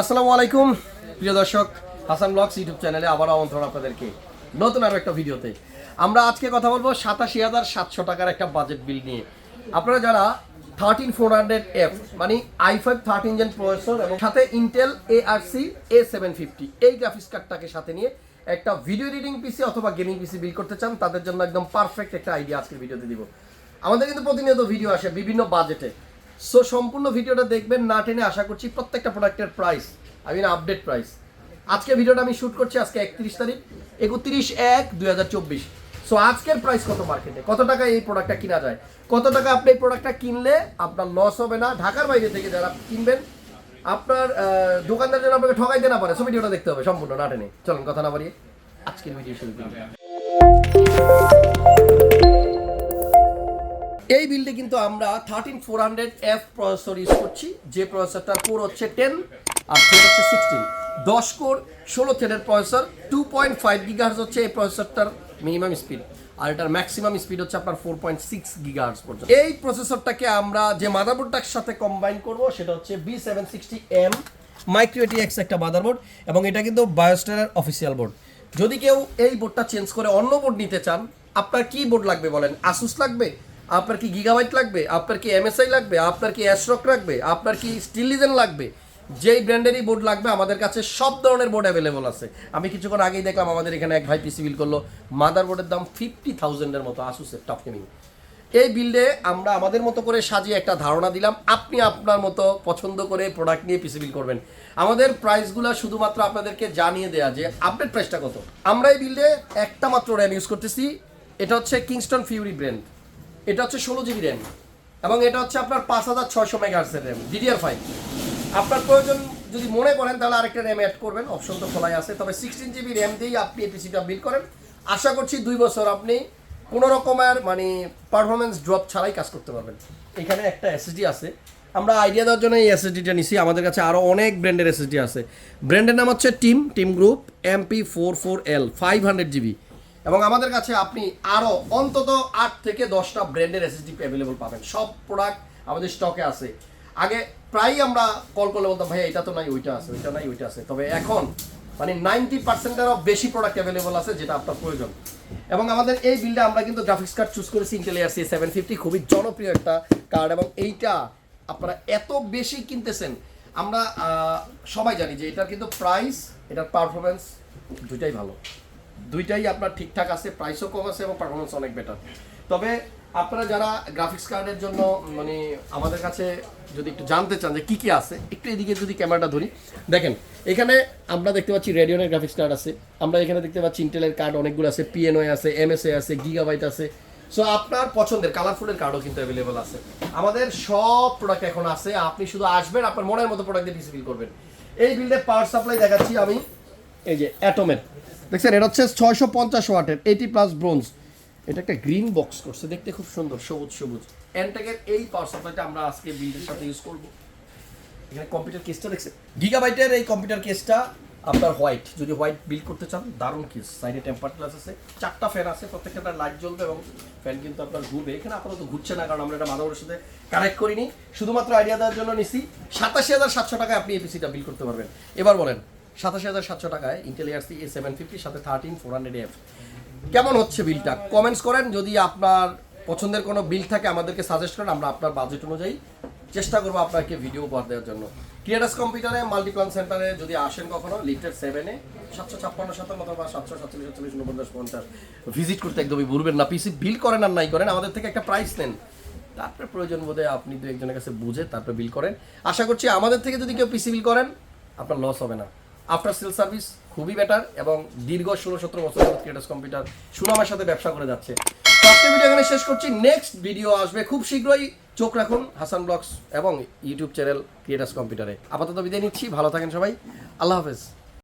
আসসালামু আলাইকুম প্রিয় দর্শক, হাসান ব্লগস ইউটিউব চ্যানেলে আবার আমন্ত্রণ আপনাদেরকে নতুন আরও একটা ভিডিওতে। আমরা আজকে কথা বলবো 87,700 টাকার একটা বাজেট বিল নিয়ে। আপনারা যারা 13400F মানে i5 13 জেন প্রসেসর এবং সাথে ইন্টেল ARC A750 এই গ্রাফিক্স কার্ডটাকে সাথে নিয়ে একটা ভিডিও এডিটিং পিসি অথবা গেমিং পিসি বিল করতে চান, তাদের জন্য একদম পারফেক্ট একটা আইডিয়া আজকের ভিডিওতে দিব। আমাদের কিন্তু প্রতিনিয়ত ভিডিও আসে বিভিন্ন বাজেটে, সো সম্পূর্ণ ভিডিওটা দেখবেন না টেনে। আশা করছি প্রত্যেকটা প্রোডাক্টের প্রাইস আপডেট প্রাইস। আজকে ভিডিওটা আমি শুট করছি আজকে 31 তারিখ 31/1/2024। সো আজকের প্রাইস কত মার্কেটে, কত টাকা এই প্রোডাক্টটা কিনা যায়, কত টাকা আপনি এই প্রোডাক্টটা কিনলে আপনার লস হবে না, ঢাকার বাইরে থেকে যারা কিনবেন আপনার দোকানদার যেন আপনাকে ঠকাইতে না পারে। সো ভিডিওটা দেখতে হবে সম্পূর্ণ না টেনে। চলুন কথা না বাড়িয়ে আজকের ভিডিও শুরু করি। এই বিল্ডে কিন্তু আমরা 13400F প্রসেসর ইউজ করছি, যে প্রসেসরটার কোর হচ্ছে 10 আর থ্রেড হচ্ছে 16। 10 কোর 16 থ্রেডের প্রসেসর, 2.5 গিগাহার্জ হচ্ছে এই প্রসেসরটার মিনিমাম স্পিড, আর এটার ম্যাক্সিমাম স্পিড হচ্ছে আপনার 4.6 গিগাহার্জ পর্যন্ত। এই প্রসেসরটাকে আমরা যে মাদারবোর্ডটার সাথে কম্বাইন করব সেটা হচ্ছে B760M মাইক্রো ATX একটা মাদারবোর্ড, এবং এটা কিন্তু বায়োস্টারের অফিসিয়াল বোর্ড। যদি কেউ এই বোর্ডটা চেঞ্জ করে অন্য বোর্ড নিতে চান, আপনার কি বোর্ড লাগবে বলেন? আসুস লাগবে, আপনার কি গিগাবাইট লাগবে, আপনার কি MSI লাগবে, আপনার কি অ্যাশরক লাগবে, আপনার কি স্টিল লিজেন লাগবে, যেই ব্র্যান্ডেরই বোর্ড লাগবে আমাদের কাছে সব ধরনের বোর্ড অ্যাভেলেবল আছে। আমি কিছুক্ষণ আগেই দেখলাম আমাদের এখানে এক ভাই পিসি বিল করলো, মাদারবোর্ডের দাম 50,000-এর মতো, আসুসের টপ গেমিং। এই বিল্ডে আমরা আমাদের মতো করে সাজিয়ে একটা ধারণা দিলাম, আপনি আপনার মতো পছন্দ করে প্রোডাক্ট নিয়ে পিসি বিল করবেন। আমাদের প্রাইসগুলো শুধুমাত্র আপনাদেরকে জানিয়ে দেয়া যে আপডেট প্রাইসটা কত। আমরা এই বিল্ডে একটা মাত্র র্যাম ইউজ করতেছি, এটা হচ্ছে কিংস্টন ফিউরি ব্র্যান্ড। এটা হচ্ছে 16 জিবি র্যাম এবং এটা হচ্ছে আপনার 5600 মেগাহার্টজের র্যাম DDR5। আপনার প্রয়োজন যদি মনে করেন তাহলে আরেকটা র্যাম অ্যাড করবেন, অপশন তো খোলাই আছে। তবে 16 জিবি র্যাম দিয়েই আপনি এই পিসিটা বিল করেন, আশা করছি 2 বছর আপনি কোনো রকমের পারফরমেন্স ড্রপ ছাড়াই কাজ করতে পারবেন। এখানে একটা SSD আছে, আমরা আইডিয়া দেওয়ার জন্য এই SSDটা নিছি। আমাদের কাছে আরও অনেক ব্র্যান্ডের SSD আছে। ব্র্যান্ডের নাম হচ্ছে টিম গ্রুপ MP44L 500 জিবি, এবং আমাদের কাছে আপনি আরও অন্তত 8 থেকে 10টা ব্র্যান্ডের SSD অ্যাভেলেবল পাবেন। সব প্রোডাক্ট আমাদের স্টকে আছে। আগে প্রায়ই আমরা কল করলে বলতাম ভাই এটা তো নাই, ওইটা আছে, ওইটা নাই, ওইটা আছে। তবে এখন 90%-এরও বেশি প্রোডাক্ট অ্যাভেলেবল আছে যেটা আপনার প্রয়োজন। এবং আমাদের এই বিল্ডে আমরা কিন্তু গ্রাফিক্স কার্ড চুজ করেছি ইন্টেল ARC A750, খুবই জনপ্রিয় একটা কার্ড। এবং এইটা আপনারা এত বেশি কিনতেছেন, আমরা সবাই জানি যে এটার কিন্তু প্রাইস, এটার পারফরমেন্স দুইটাই ভালো, দুইটাই আপনার ঠিকঠাক আছে, প্রাইসও কম আছে এবং পারফরমেন্স অনেক বেটার। তবে আপনারা যারা গ্রাফিক্স কার্ডের জন্য আমাদের কাছে যদি একটু জানতে চান যে কী কী আছে, একটু এদিকে যদি ক্যামেরাটা ধরি, দেখেন এখানে আমরা দেখতে পাচ্ছি রেডিয়নের গ্রাফিক্স কার্ড আছে, আমরা এখানে দেখতে পাচ্ছি ইন্টেলের কার্ড অনেকগুলো আছে, PNY আছে, MSI আছে, গিগাবাইট আছে। সো আপনার পছন্দের কালারফুলের কার্ডও কিন্তু অ্যাভেলেবল আছে। আমাদের সব প্রোডাক্ট এখন আছে, আপনি শুধু আসবেন, আপনার মনের মতো প্রোডাক্ট দিয়ে পিসি বিল করবেন। এই বিল্ডে পাওয়ার সাপ্লাই দেখাচ্ছি আমি, এই যে অ্যাটমের দেখছেন, এটা হচ্ছে 650 ওয়াটের 80+ ব্রোঞ্জ। এটা একটা গ্রিন বক্স করছে, দেখতে খুব সুন্দর, সবুজ। এনটেকের এই পাওয়ার সাপ্লাইটা আমরা আজকে বিল্ডের সাথে ইউজ করব। এখানে কম্পিউটার কেসটা দেখছেন, গিগাবাইটের এই কম্পিউটার কেসটা আপনার হোয়াইট, যদি হোয়াইট বিল্ড করতে চান দারুণ কেস। সাইডে টেম্পার গ্লাস আছে, 4টা ফ্যান আছে, প্রত্যেকটা লাইট জ্বলবে এবং ফ্যান কিন্তু আপনার ঘুরবে। এখানে আপাতত ঘুরছে না কারণ আমরা এটা মাদারবোর্ডের সাথে কানেক্ট করিনি, শুধুমাত্র আইডিয়া দেওয়ার জন্য নিছি। 87,700 টাকায় আপনি এই পিসিটা বিল করতে পারবেন। এবার বলেন 87,700 টাকায় ইন্টেল ARC A750 সাথে 13400F কেমন হচ্ছে বিলটা? কমেন্টস করেন। যদি আপনার পছন্দের কোনো বিল থাকে আমাদেরকে সাজেস্ট করেন, আমরা আপনার বাজেট অনুযায়ী চেষ্টা করবো আপনাকে ভিডিও উপহার দেওয়ার জন্য। ক্রিয়েটাস কম্পিউটারে মাল্টিপ্লান সেন্টারে যদি আসেন কখনো, লিফটের 7-এ 756 অথবা 747 ভিজিট করতে একদমই ভুলবেন না। পিসি বিল করেন আর নাই করেন, আমাদের থেকে একটা প্রাইস নেন, তারপরে প্রয়োজন বোধে আপনি দু একজনের কাছে বুঝে তারপরে বিল করেন। আশা করছি আমাদের থেকে যদি কেউ পিসি বিল করেন আপনার লস হবে না। আফটার সেল সার্ভিস খুবই বেটার এবং দীর্ঘ 16-17 বছর ধরে ক্রিয়েটাস কম্পিউটার সুনামের সাথে ব্যবসা করে যাচ্ছে। তো আজকের ভিডিও এখানে শেষ করছি, নেক্সট ভিডিও আসবে খুব শীঘ্রই। চোখ রাখুন হাসান ব্লগস এবং ইউটিউব চ্যানেল ক্রিয়েটাস কম্পিউটারে। আপাতত বিদায় নিচ্ছি, ভালো থাকেন সবাই, আল্লাহ হাফেজ।